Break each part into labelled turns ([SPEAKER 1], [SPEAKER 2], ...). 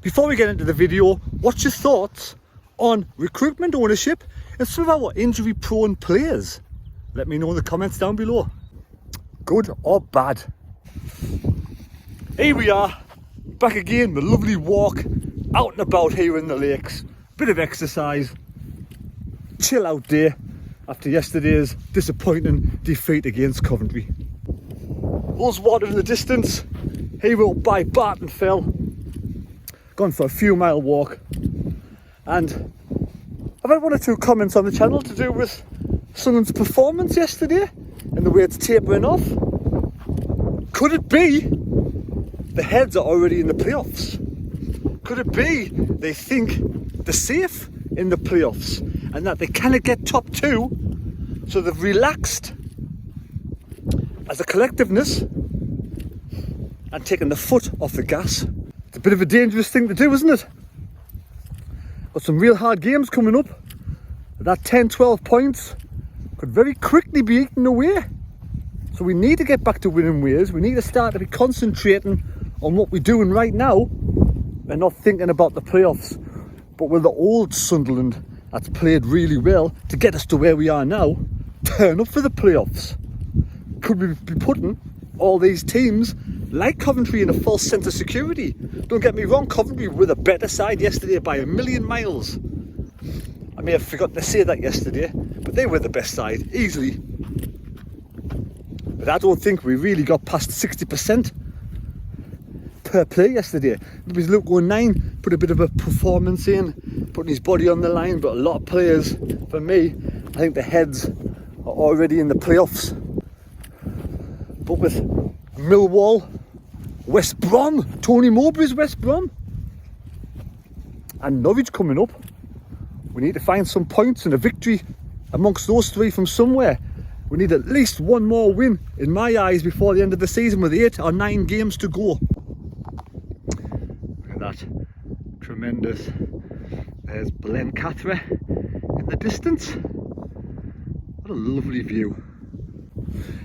[SPEAKER 1] Before we get into the video, what's your thoughts on recruitment ownership and some of our injury prone players? Let me know in the comments down below. Good or bad? Here we are, back again, the lovely walk, out and about here in the lakes. Bit of exercise, chill out day after yesterday's disappointing defeat against Coventry. Those water in the distance, here we're up by Barton Fell. Gone for a few mile walk, and I've had one or two comments on the channel to do with Sunderland's performance yesterday and the way it's tapering off. Could it be the heads are already in the playoffs? Could it be they think they're safe in the playoffs and that they cannot get top two, so they've relaxed as a collectiveness and taken the foot off the gas? It's a bit of a dangerous thing to do, isn't it? Got some real hard games coming up. That 10-12 points could very quickly be eaten away. So we need to get back to winning ways. We need to start to be concentrating on what we're doing right now and not thinking about the playoffs. But will the old Sunderland that's played really well to get us to where we are now turn up for the playoffs? Could we be putting all these teams like Coventry in a false sense of security? Don't get me wrong, Coventry were the better side yesterday by a million miles. I may have forgotten to say that yesterday, but they were the best side, easily. But I don't think we really got past 60% per play yesterday. It was Luke going 9, put a bit of a performance in, putting his body on the line, but a lot of players, for me, I think the heads are already in the playoffs. But with Millwall, West Brom, Tony Mowbray's West Brom, and Norwich coming up, we need to find some points and a victory amongst those three from somewhere. We need at least one more win, in my eyes, before the end of the season with 8 or 9 games to go. Look at that, tremendous. There's Blencathra in the distance. What a lovely view.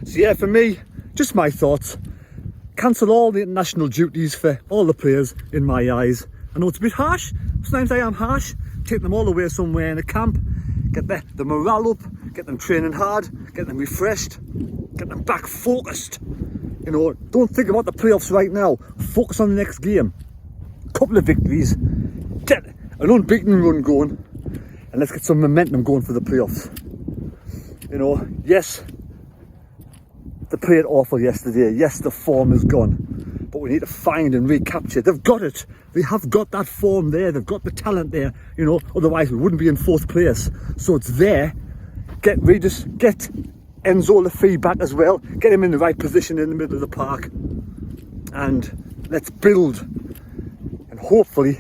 [SPEAKER 1] So yeah, for me, just my thoughts. Cancel all the international duties for all the players, in my eyes. I know it's a bit harsh. Sometimes I am harsh. Take them all away somewhere in a camp. Get the morale up. Get them training hard. Get them refreshed. Get them back focused. You know, don't think about the playoffs right now. Focus on the next game. Couple of victories. Get an unbeaten run going. And let's get some momentum going for the playoffs. You know, yes, they played awful yesterday. Yes, the form is gone, but we need to find and recapture. They've got it. They have got that form there. They've got the talent there. You know, otherwise we wouldn't be in 4th place. So it's there. Get Enzo Lafay back as well. Get him in the right position in the middle of the park, and let's build. And hopefully,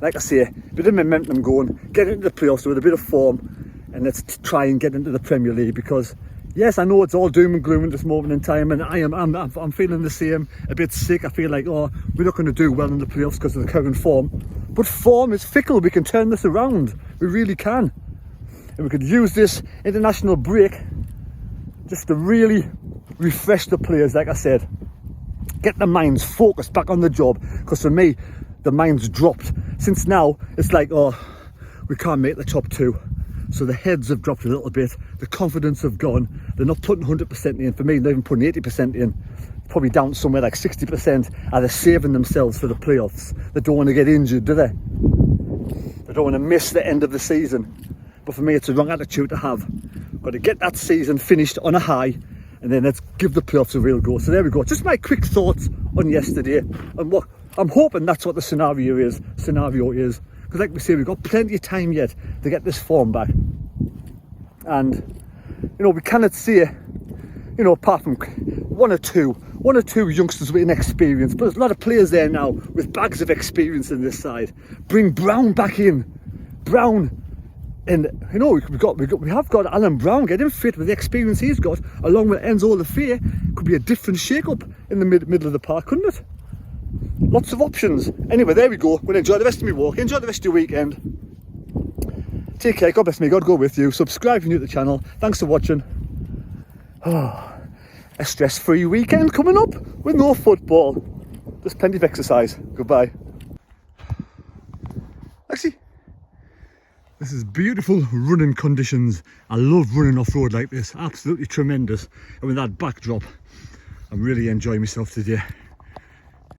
[SPEAKER 1] like I say, a bit of momentum going. Get into the playoffs with a bit of form, and let's try and get into the Premier League, because yes, I know it's all doom and gloom at this moment in time, and I'm feeling the same, a bit sick. I feel like, oh, we're not going to do well in the playoffs because of the current form. But form is fickle. We can turn this around. We really can. And we could use this international break just to really refresh the players, like I said. Get their minds focused back on the job, because for me, the mind's dropped. Since now, it's like, oh, we can't make the top 2. So the heads have dropped a little bit, the confidence have gone, they're not putting 100% in. For me, they're even putting 80% in, probably down somewhere like 60%. Are they saving themselves for the playoffs? They don't want to get injured, do they? They don't want to miss the end of the season. But for me, it's a wrong attitude to have. Got to get that season finished on a high, and then let's give the playoffs a real go. So there we go, just my quick thoughts on yesterday, and what I'm hoping that's what the scenario is. Because like we say, we've got plenty of time yet to get this form back. And, you know, we cannot say, you know, apart from one or two youngsters with inexperience, but there's a lot of players there now with bags of experience in this side. Bring Brown back in. Brown, and, you know, we have got Alan Brown. Get him fit with the experience he's got, along with Enzo Lafay. Could be a different shake-up in the middle of the park, couldn't it? Lots of options. Anyway, there we go. We'll enjoy the rest of my walk. Enjoy the rest of your weekend. Take care. God bless me. God go with you. Subscribe if you're new to the channel. Thanks for watching. Oh, a stress-free weekend coming up with no football. Just plenty of exercise. Goodbye. Actually, this is beautiful running conditions. I love running off-road like this, absolutely tremendous. And with that backdrop, I'm really enjoying myself today.